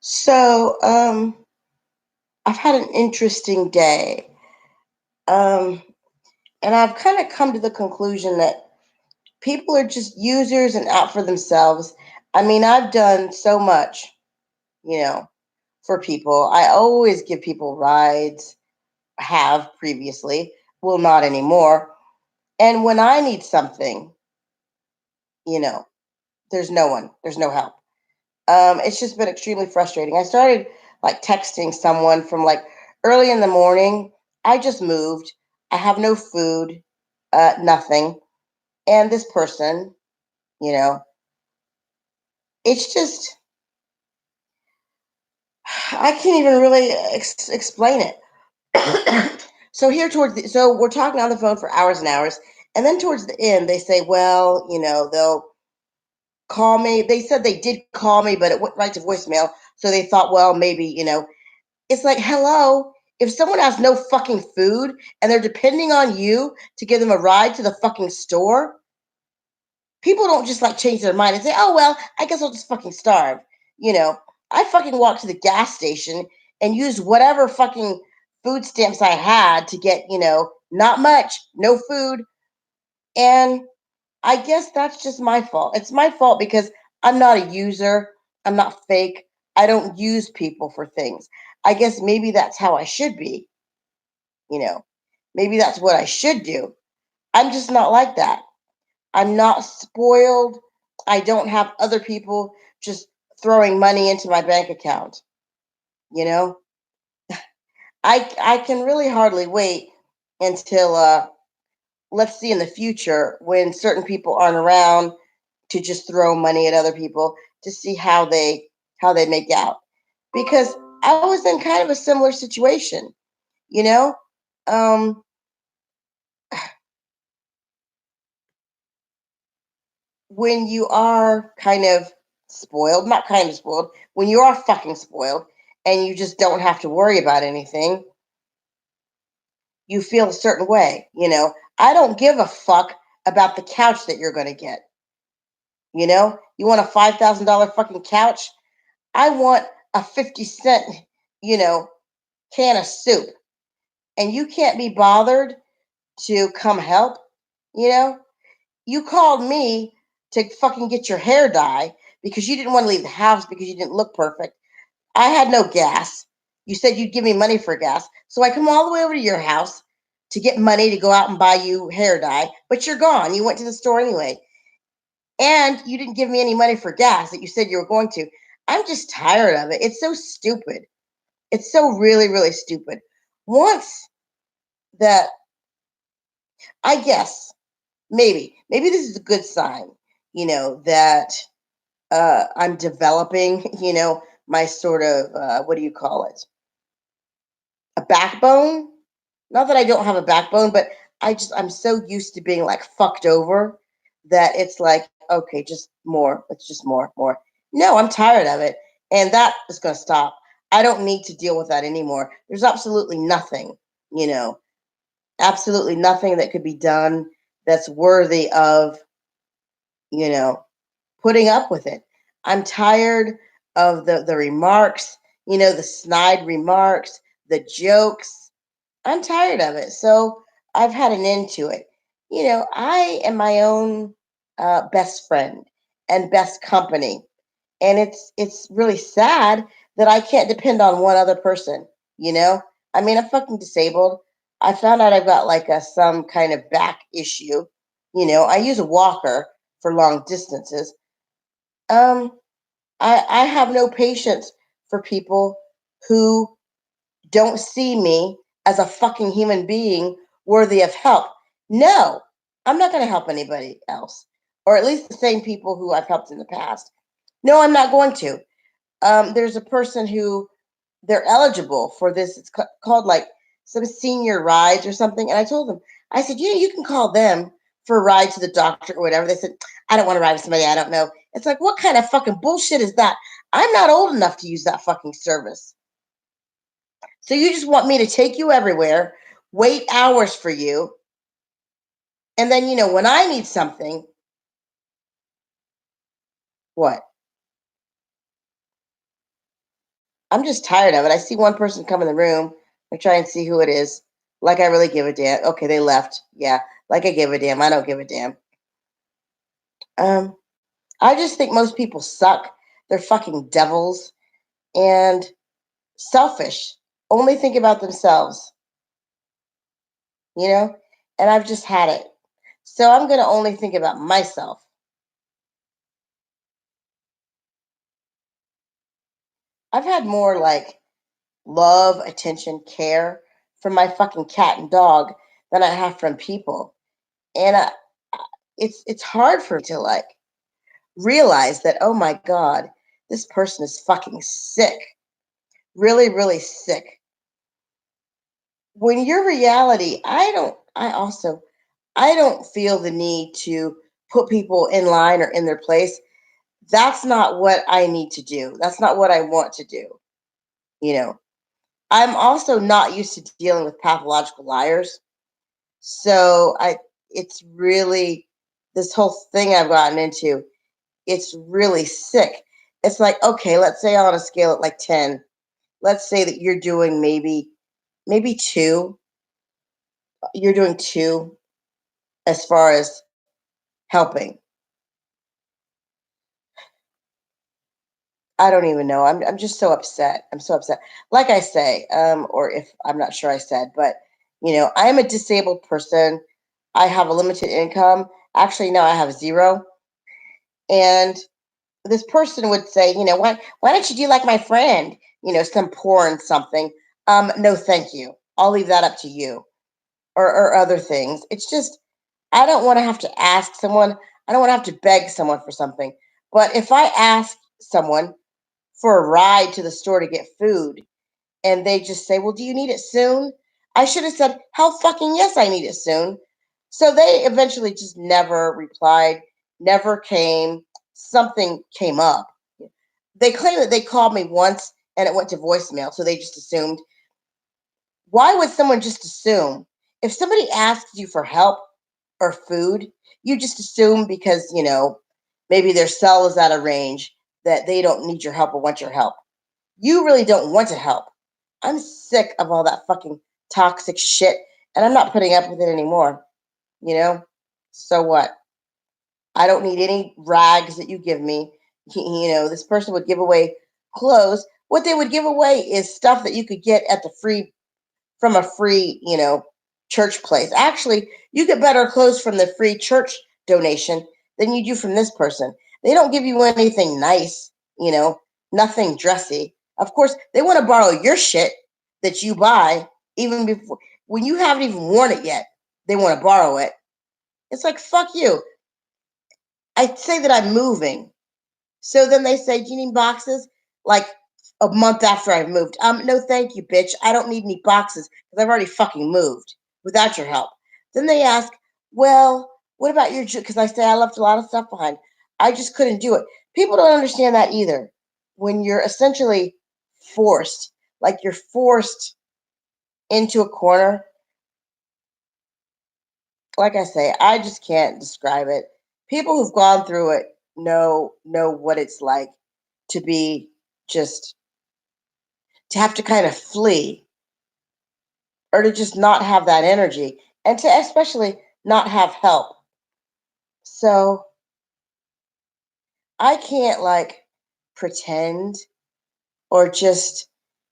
So, I've had an interesting day. Um, and I've kind of come to the conclusion that people are just users and out for themselves. I mean, I've done so much, you know, for people. I always give people rides, have previously, will not anymore. And when I need something, you know, there's no one, there's no help. It's just been extremely frustrating. I started like texting someone from like early in the morning. I just moved. I have no food, nothing. And this person, you know, it's just, I can't even really explain it. So here so we're talking on the phone for hours and hours. And then towards the end, they say, well, they'll call me. They said they did call me, but it went right to voicemail. So they thought, well, maybe, it's like, hello, if someone has no fucking food and they're depending on you to give them a ride to the fucking store, people don't just like change their mind and say, oh, well, I guess I'll just fucking starve. You know, I fucking walked to the gas station and used whatever fucking food stamps I had to get, not much, no food. And I guess that's just my fault. It's my fault because I'm not a user. I'm not fake. I don't use people for things. I guess maybe that's how I should be, you know. Maybe that's what I should do. I'm just not like that. I'm not spoiled. I don't have other people just throwing money into my bank account, you know. I can really hardly wait until let's see in the future when certain people aren't around to just throw money at other people to see how they make out, because I was in kind of a similar situation, you know. um when you are kind of spoiled, not kind of spoiled, when you are fucking spoiled and you just don't have to worry about anything, you feel a certain way, I don't give a fuck about the couch that you're going to get. You want a $5,000 fucking couch? I want a 50 cent, you know, can of soup. And you can't be bothered to come help, you know? You called me to fucking get your hair dye because you didn't want to leave the house because you didn't look perfect. I had no gas. You said you'd give me money for gas. So I come all the way over to your house to get money to go out and buy you hair dye, but you're gone. You went to the store anyway. And you didn't give me any money for gas that you said you were going to. I'm just tired of it. It's so stupid. It's so really, really stupid. Once that, I guess, maybe this is a good sign, that I'm developing, my sort of, what do you call it? A backbone. Not that I don't have a backbone, but I'm so used to being like fucked over that it's like, okay, just more. It's just more, more. No, I'm tired of it. And that is going to stop. I don't need to deal with that anymore. There's absolutely nothing, you know, absolutely nothing that could be done that's worthy of, you know, putting up with it. I'm tired of the remarks, the snide remarks, the jokes. I'm tired of it. So I've had an end to it. I am my own best friend and best company. And it's really sad that I can't depend on one other person, you know? I mean, I'm fucking disabled. I found out I've got like some kind of back issue. I use a walker for long distances. Um, I have no patience for people who don't see me as a fucking human being worthy of help. No, I'm not going to help anybody else, or at least the same people who I've helped in the past. No, I'm not going to. There's a person who they're eligible for this. It's called like some senior rides or something. And I told them, I said, you can call them for a ride to the doctor or whatever. They said, I don't want to ride with somebody I don't know. It's like, what kind of fucking bullshit is that? I'm not old enough to use that fucking service. So you just want me to take you everywhere, wait hours for you, and then when I need something, what? I'm just tired of it. I see one person come in the room, I try and see who it is. Like I really give a damn. Okay, they left. Yeah, like I give a damn. I don't give a damn. Um, I just think most people suck. They're fucking devils and selfish. Only think about themselves, you know? And I've just had it. So I'm going to only think about myself. I've had more like love, attention, care from my fucking cat and dog than I have from people. And it's hard for me to like realize that, oh my God, this person is fucking sick. Really, really sick. When your reality, I don't feel the need to put people in line or in their place. That's not what I need to do. That's not what I want to do. You know, I'm also not used to dealing with pathological liars. So it's really, this whole thing I've gotten into, it's really sick. It's like, okay, let's say on a scale of like 10, let's say that you're doing maybe two, you're doing two as far as helping. I don't even know. I'm just so upset. I'm so upset. Like I say, or if I'm not sure I said, but I am a disabled person. I have a limited income. Actually, no, I have zero. And this person would say, why don't you do like my friend? Some porn something. No, thank you. I'll leave that up to you, or other things. It's just I don't want to have to ask someone. I don't want to have to beg someone for something. But if I ask someone for a ride to the store to get food and they just say, well, do you need it soon? I should have said, hell fucking yes, I need it soon. So they eventually just never replied, never came. Something came up. They claim that they called me once and it went to voicemail. So they just assumed. Why would someone just assume? If somebody asks you for help or food, you just assume because, maybe their cell is out of range that they don't need your help or want your help. You really don't want to help. I'm sick of all that fucking toxic shit and I'm not putting up with it anymore. You know? So what? I don't need any rags that you give me. This person would give away clothes. What they would give away is stuff that you could get at the free from a free, church place. Actually, you get better clothes from the free church donation than you do from this person. They don't give you anything nice, nothing dressy. Of course, they want to borrow your shit that you buy even before when you haven't even worn it yet. They want to borrow it. It's like fuck you. I say that I'm moving. So then they say, do you need boxes? Like a month after I've moved. No, thank you, bitch. I don't need any boxes because I've already fucking moved without your help. Then they ask, well, what about your, because I say I left a lot of stuff behind. I just couldn't do it. People don't understand that either. When you're essentially forced, like you're forced into a corner, like I say, I just can't describe it. People who've gone through it know what it's like to be just to have to kind of flee or to just not have that energy and to especially not have help. So I can't like pretend or just,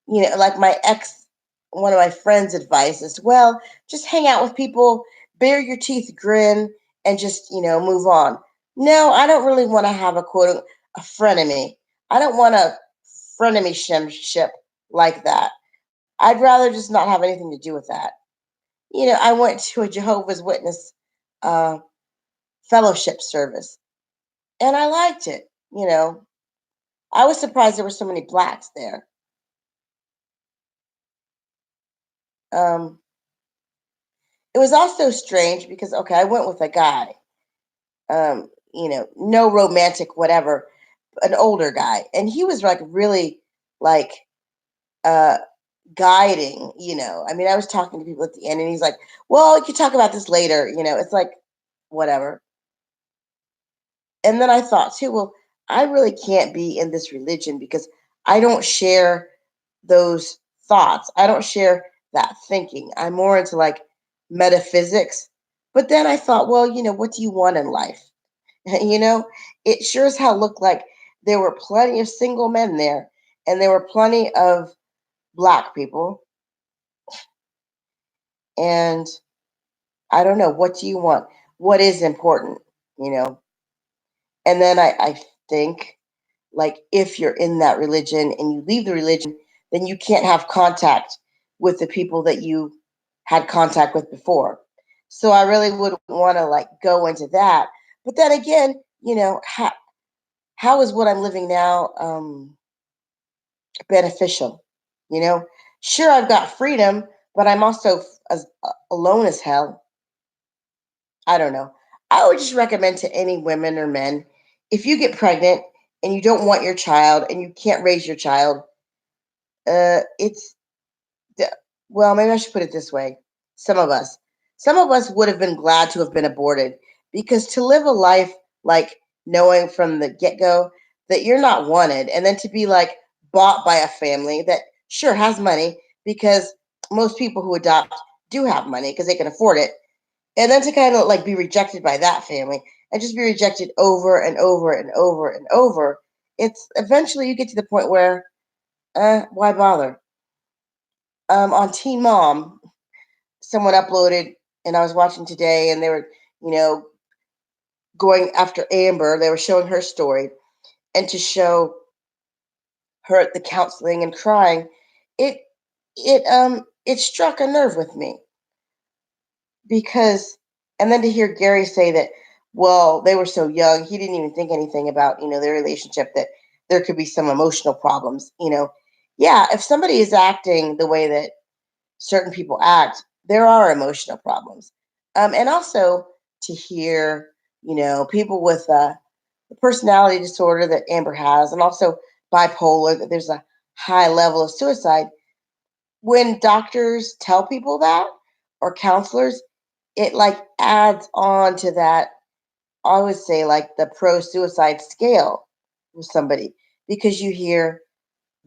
like my ex, one of my friends' advice is, well, just hang out with people, bare your teeth, grin, and just, move on. No, I don't really want to have a frenemy. I don't want a frenemy ship like that. I'd rather just not have anything to do with that. I went to a Jehovah's Witness uh, fellowship service and I liked it. I was surprised there were so many blacks there. Um, it was also strange because, okay, I went with a guy, no romantic, whatever, an older guy. And he was like really like uh, guiding, I mean, I was talking to people at the end and he's like, well, you can talk about this later. It's like, whatever. And then I thought too, well, I really can't be in this religion because I don't share those thoughts. I don't share that thinking. I'm more into like metaphysics. But then I thought, well, what do you want in life? you know, it sure as hell looked like there were plenty of single men there, and there were plenty of black people. And I don't know, what do you want? What is important? You know? And then I think, like, if you're in that religion and you leave the religion, then you can't have contact with the people that you had contact with before. So I really would want to like go into that. But then again, how is what I'm living now beneficial? You know, sure, I've got freedom, but I'm also alone as hell. I don't know. I would just recommend to any women or men, if you get pregnant and you don't want your child and you can't raise your child, it's well, maybe I should put it this way. Some of us, some of us would have been glad to have been aborted, because to live a life like knowing from the get go that you're not wanted, and then to be like bought by a family that sure has money, because most people who adopt do have money because they can afford it, and then to kind of like be rejected by that family and just be rejected over and over and over and over, it's eventually you get to the point where, why bother? On Teen Mom, someone uploaded, and I was watching today, and they were, you know, going after Amber. They were showing her story, and to show her at the counseling and crying, it it struck a nerve with me, because, and then to hear Gary say that, well, they were so young, he didn't even think anything about, their relationship, that there could be some emotional problems. Yeah, if somebody is acting the way that certain people act, there are emotional problems. And also to hear, people with the personality disorder that Amber has, and also bipolar, that there's a high level of suicide. When doctors tell people that, or counselors, it like adds on to that. I would say like the pro suicide scale with somebody, because you hear,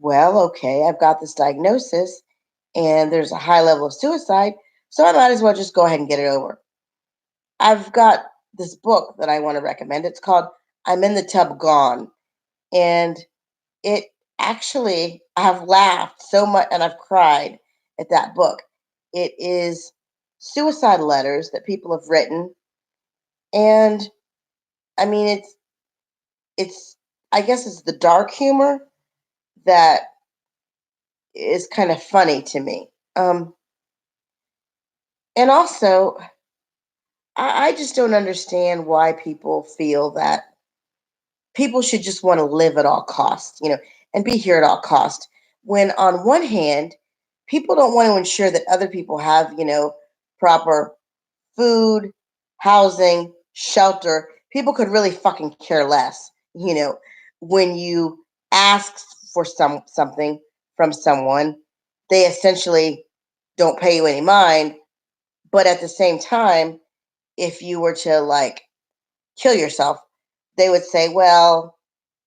well, okay, I've got this diagnosis and there's a high level of suicide, so I might as well just go ahead and get it over. I've got this book that I want to recommend. It's called I'm in the Tub Gone. And it actually, I've laughed so much and I've cried at that book. It is suicide letters that people have written. And I mean, it's, I guess it's the dark humor that is kind of funny to me. And also, I just don't understand why people feel that people should just want to live at all costs, and be here at all costs. When on one hand, people don't want to ensure that other people have, proper food, housing, shelter. People could really fucking care less, when you ask for something from someone, they essentially don't pay you any mind. But at the same time, if you were to like kill yourself, they would say, well,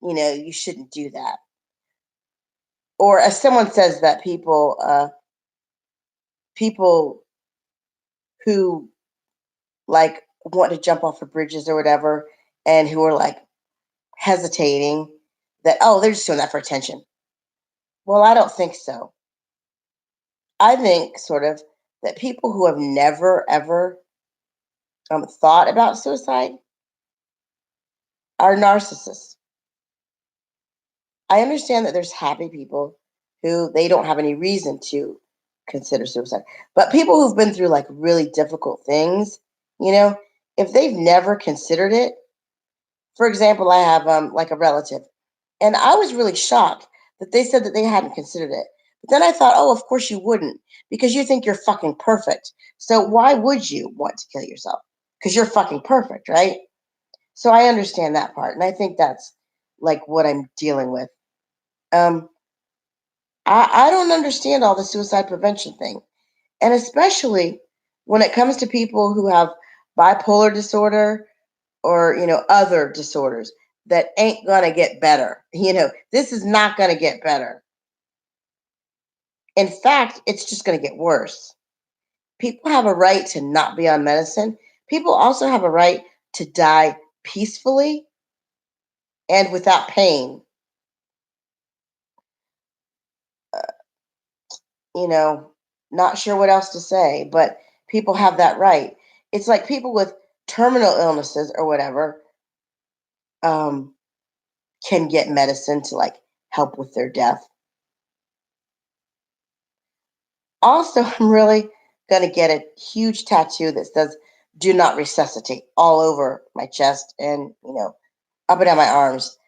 you shouldn't do that. Or as someone says that people who like want to jump off of bridges or whatever, and who are like hesitating, that, oh, they're just doing that for attention. Well, I don't think so. I think sort of that people who have never ever thought about suicide are narcissists. I understand that there's happy people who they don't have any reason to consider suicide. But people who've been through like really difficult things, you know, if they've never considered it, for example, I have like a relative, and I was really shocked that they said that they hadn't considered it. But then I thought, oh, of course you wouldn't, because you think you're fucking perfect. So why would you want to kill yourself? Because you're fucking perfect, right? So I understand that part, and I think that's like what I'm dealing with. Um, I don't understand all the suicide prevention thing. And especially when it comes to people who have bipolar disorder, or, other disorders that ain't going to get better. This is not going to get better. In fact, it's just going to get worse. People have a right to not be on medicine. People also have a right to die peacefully and without pain. You know, not sure what else to say, but people have that right. It's like people with terminal illnesses or whatever um, can get medicine to like help with their death. Also, I'm really going to get a huge tattoo that says "Do not resuscitate" all over my chest and, up and down my arms.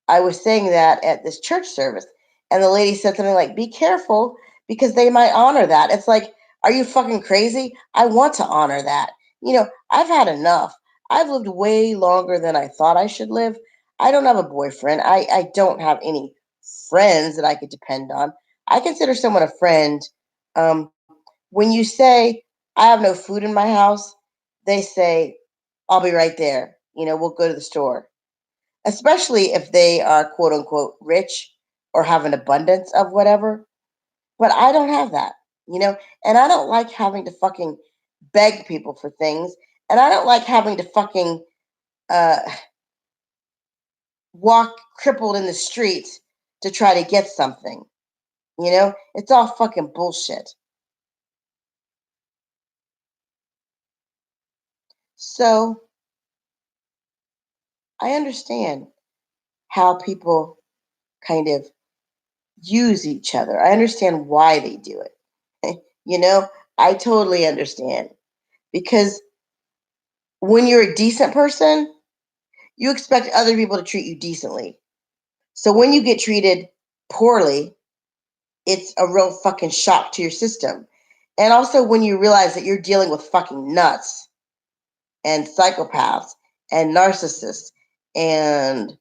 I was saying that at this church service, and the lady said something like, "Be careful because they might honor that." It's like, are you fucking crazy? I want to honor that. I've had enough. I've lived way longer than I thought I should live. I don't have a boyfriend. I don't have any friends that I could depend on. I consider someone a friend. Um, when you say, "I have no food in my house," they say, "I'll be right there. We'll go to the store." Especially if they are quote unquote rich or have an abundance of whatever. But I don't have that, and I don't like having to fucking beg people for things. And I don't like having to fucking uh, walk crippled in the streets to try to get something. It's all fucking bullshit. So I understand how people kind of use each other. I understand why they do it. you know, I totally understand because when you're a decent person, you expect other people to treat you decently. So when you get treated poorly, it's a real fucking shock to your system. And also when you realize that you're dealing with fucking nuts and psychopaths and narcissists and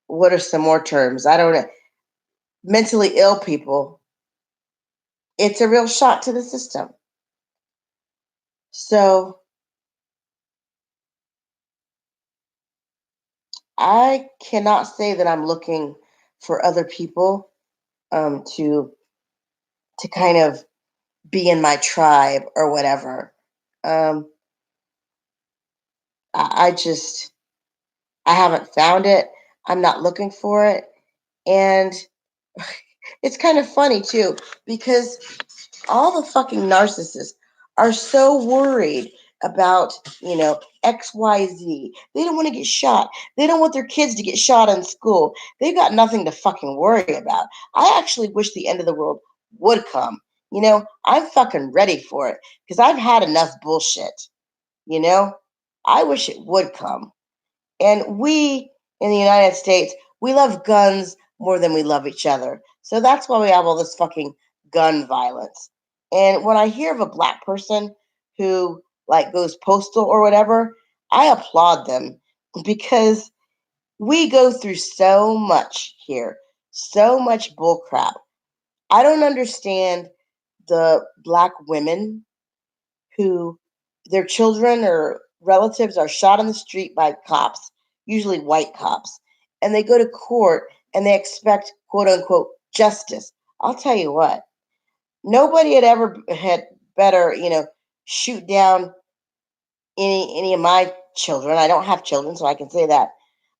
what are some more terms? I don't know. Mentally ill people, it's a real shock to the system. So I cannot say that I'm looking for other people to kind of be in my tribe or whatever. Um, I just I haven't found it. I'm not looking for it, and it's kind of funny too because all the fucking narcissists are so worried about XYZ. They don't want to get shot. They don't want their kids to get shot in school. They've got nothing to fucking worry about. I actually wish the end of the world would come. I'm fucking ready for it because I've had enough bullshit. you know I wish it would come. And we in the United States, we love guns more than we love each other. So that's why we have all this fucking gun violence. And when I hear of a black person who like goes postal or whatever, I applaud them because we go through so much here, so much bullcrap. I don't understand the black women who their children or relatives are shot in the street by cops, usually white cops, and they go to court and they expect quote unquote justice. I'll tell you what, nobody had better, shoot down any of my children. I don't have children, so I can say that.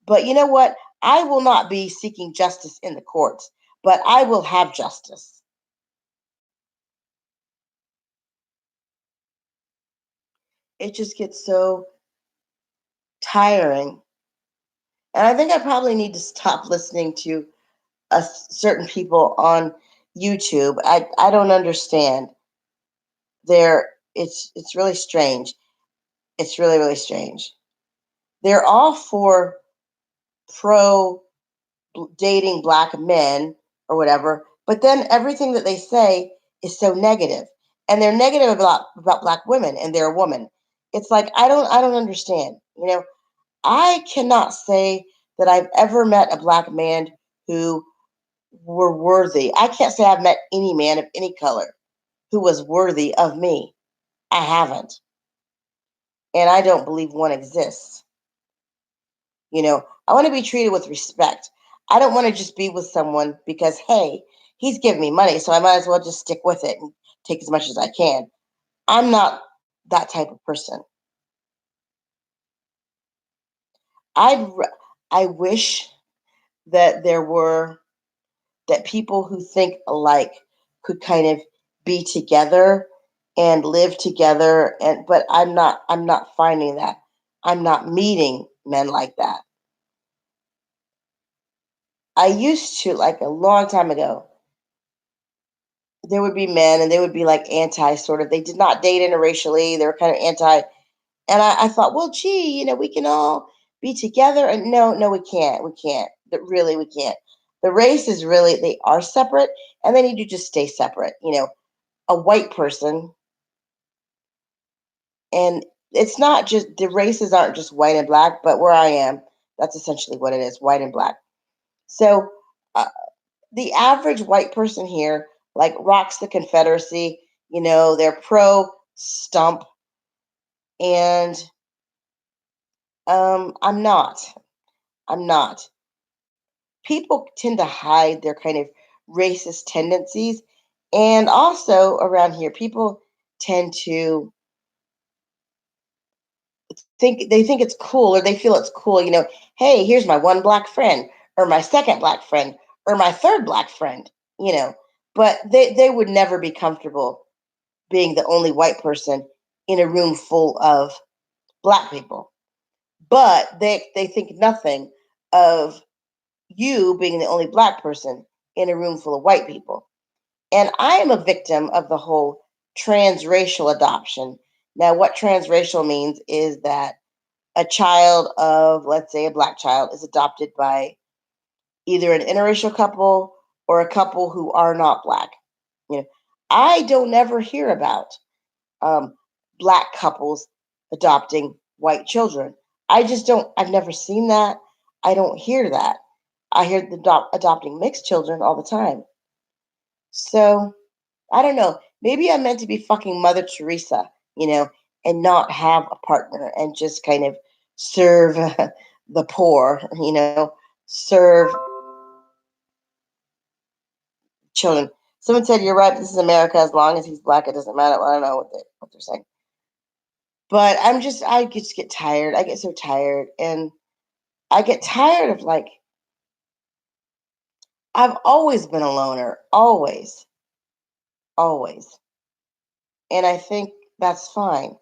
But you know what? I will not be seeking justice in the courts, but I will have justice. It just gets so tiring. And I think I probably need to stop listening to certain people on YouTube. I don't understand. It's really strange. It's really really strange. They're all for pro dating black men or whatever, but then everything that they say is so negative, and they're negative about black women, and they're a woman. It's like I don't understand. I cannot say that I've ever met a black man who were worthy. I can't say I've met any man of any color who was worthy of me. I haven't. And I don't believe one exists. I want to be treated with respect. I don't want to just be with someone because, hey, he's giving me money, so I might as well just stick with it and take as much as I can. I'm not that type of person. I'd I wish that there were that people who think alike could kind of be together and live together, and but I'm not finding that. I'm not meeting men like that. I used to, like, a long time ago, there would be men and they would be like anti sort of, they did not date interracially, they were kind of anti, and I thought, well, gee, we can all be together. And no, no, we can't, really, we can't. The races really, they are separate, and they need to just stay separate. A white person, and it's not just, the races aren't just white and black, but where I am, that's essentially what it is, white and black. So uh, the average white person here, like, rocks the Confederacy. They're pro stump, and I'm not. I'm not. People tend to hide their kind of racist tendencies, and also around here, people tend to think it's cool, or they feel it's cool. Hey, here's my one black friend, or my second black friend, or my third black friend. You know, but they would never be comfortable being the only white person in a room full of black people. But they think nothing of you being the only black person in a room full of white people. And I am a victim of the whole transracial adoption. Now, what transracial means is that a child of, let's say, a black child is adopted by either an interracial couple or a couple who are not black. You know, I don't ever hear about um, black couples adopting white children. I just don't. I've never seen that. I don't hear that. I hear the adopting mixed children all the time. So I don't know. Maybe I'm meant to be fucking Mother Teresa, and not have a partner and just kind of serve the poor, serve children. Someone said, "You're right. This is America. As long as he's black, it doesn't matter." Well, I don't know what they're saying, but I just get tired. I get so tired, and I get tired of, like, I've always been a loner, always, always, and I think that's fine.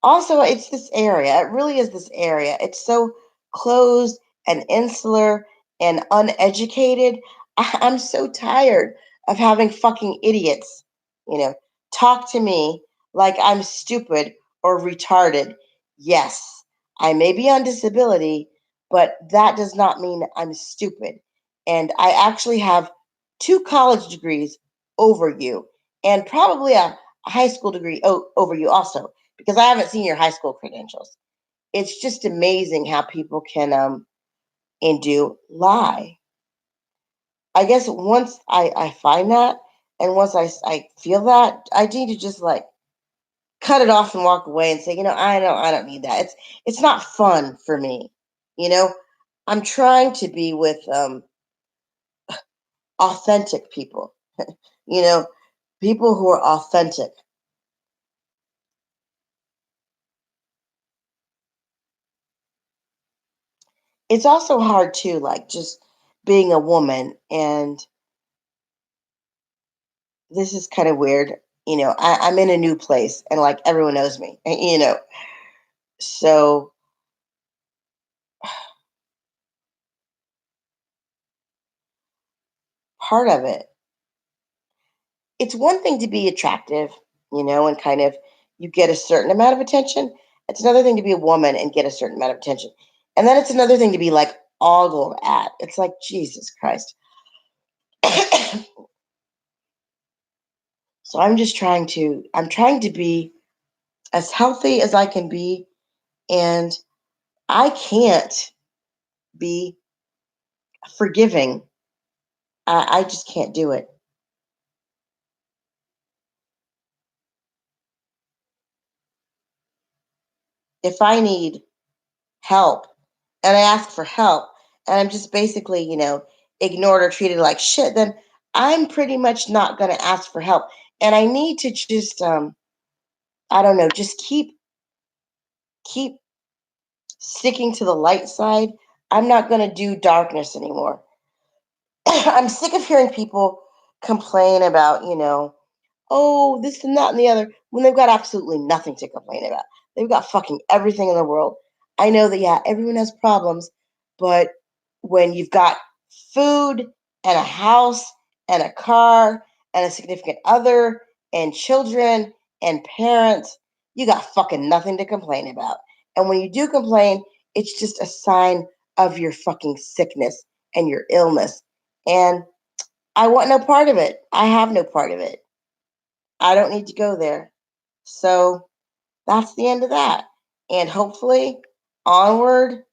Also, it's this area. It really is this area. It's so closed and insular and uneducated. I'm so tired of having fucking idiots, you know, talk to me like I'm stupid or retarded. Yes, I may be on disability, but that does not mean I'm stupid. And I actually have two college degrees over you, and probably a high school degree over you also, because I haven't seen your high school credentials. It's just amazing how people can and do lie. I guess once I find that, and once I feel that, I need to just, like, cut it off and walk away and say, I don't need that. It's not fun for me. You know, I'm trying to be with authentic people. You know, people who are authentic. It's also hard too, like, just being a woman, and this is kind of weird. I'm in a new place, and, like, everyone knows me. So part of it, it's one thing to be attractive, and kind of, you get a certain amount of attention. It's another thing to be a woman and get a certain amount of attention. And then it's another thing to be, like, ogled at. It's like, Jesus Christ. So I'm trying to be as healthy as I can be, and I can't be forgiving. I just can't do it. If I need help and I ask for help, and I'm just basically, ignored or treated like shit, then I'm pretty much not going to ask for help. And I need to just, I don't know, just keep sticking to the light side. I'm not going to do darkness anymore. I'm sick of hearing people complain about, oh, this and that and the other, when they've got absolutely nothing to complain about. They've got fucking everything in the world. I know that, yeah, everyone has problems, but when you've got food and a house and a car and a significant other and children and parents, you got fucking nothing to complain about. And when you do complain, it's just a sign of your fucking sickness and your illness. And I want no part of it. I have no part of it. I don't need to go there. So that's the end of that. And hopefully, onward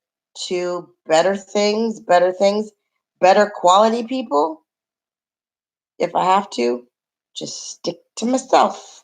to better things, better quality people. If I have to, just stick to myself.